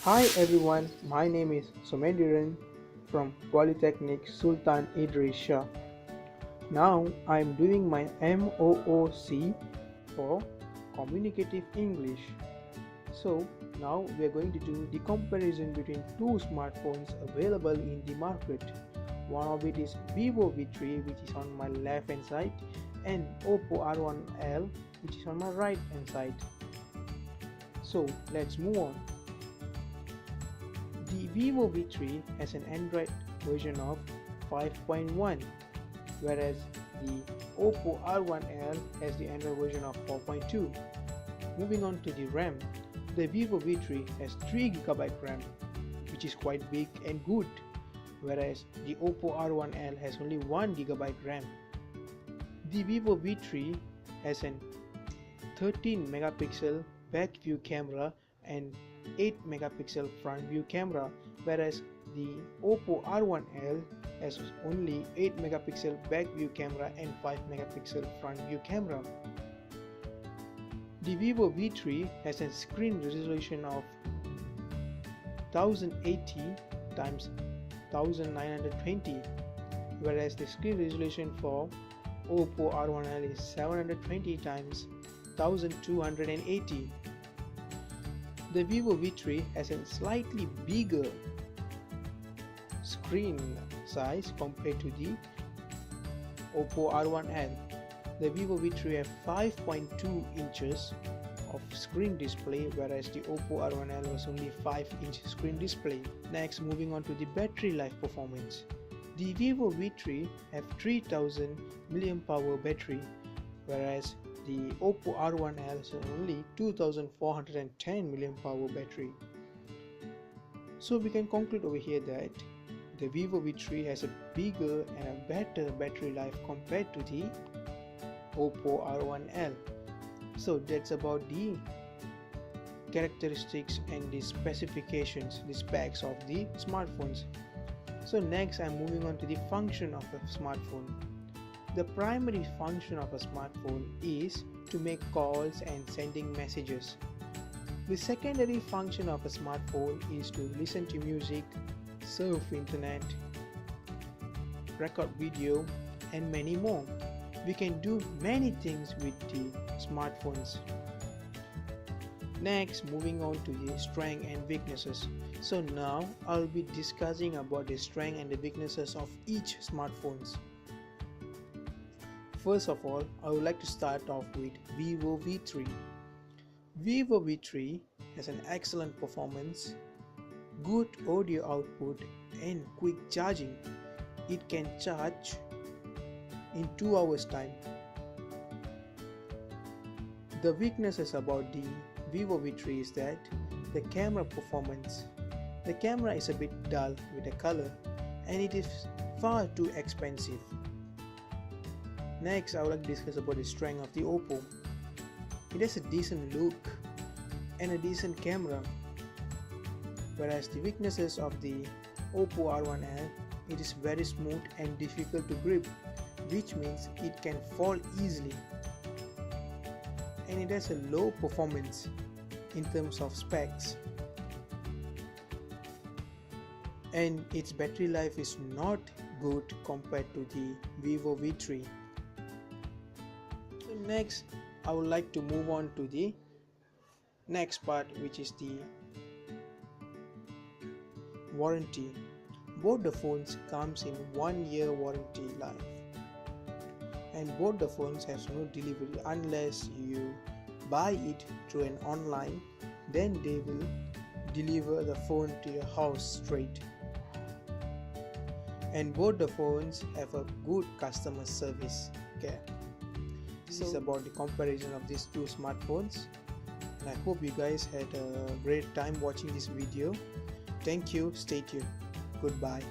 Hi everyone, my name is Somendiran from Polytechnic Sultan Idris Shah. Now I am doing my MOOC for Communicative English. So now we are going to do the comparison between two smartphones available in the market. One of it is Vivo V3, which is on my left hand side, and Oppo R1L, which is on my right hand side. So let's move on. The Vivo V3 has an Android version of 5.1, whereas the Oppo R1L has the Android version of 4.2. Moving on to the RAM, the Vivo V3 has 3GB RAM, which is quite big and good, whereas the Oppo R1L has only 1GB RAM. The Vivo V3 has an 13 megapixel back view camera and 8 megapixel front view camera, whereas the Oppo R1L has only 8 megapixel back view camera and 5 megapixel front view camera. The Vivo V3 has a screen resolution of 1080 x 1920, whereas the screen resolution for Oppo R1L is 720 x 1280. The Vivo V3 has a slightly bigger screen size compared to the Oppo R1L. The Vivo V3 has 5.2 inches of screen display, whereas the Oppo R1L was only 5-inch screen display. Next, moving on to the battery life performance. The Vivo V3 has 3000 mAh battery, whereas the Oppo R1L has only 2410 mAh battery. So we can conclude over here that the Vivo V3 has a bigger and a better battery life compared to the Oppo R1L. So that's about the characteristics and the specifications, the specs of the smartphones. So next I'm moving on to the function of a smartphone. The primary function of a smartphone is to make calls and sending messages. The secondary function of a smartphone is to listen to music, surf internet, record video, and many more. We can do many things with the smartphones. Next, moving on to the strengths and weaknesses. So now I'll be discussing about the strengths and the weaknesses of each smartphones. First of all, I would like to start off with Vivo V3. Vivo V3 has an excellent performance, good audio output, and quick charging. It can charge in 2 hours time. The weaknesses about the Vivo V3 is that the camera performance. The camera is a bit dull with the color, and it is far too expensive. Next, I would like to discuss about the strength of the Oppo. It has a decent look and a decent camera, whereas the weaknesses of the Oppo R1L, it is very smooth and difficult to grip, which means it can fall easily, and it has a low performance in terms of specs, and its battery life is not good compared to the Vivo V3. So next, I would like to move on to the next part, which is the warranty. Both the phones comes in 1 year warranty life, and both the phones has no delivery unless you buy it through an online, then they will deliver the phone to your house straight. And both the phones have a good customer service care. This is about the comparison of these two smartphones, and I hope you guys had a great time watching this video. Thank you, stay tuned, goodbye.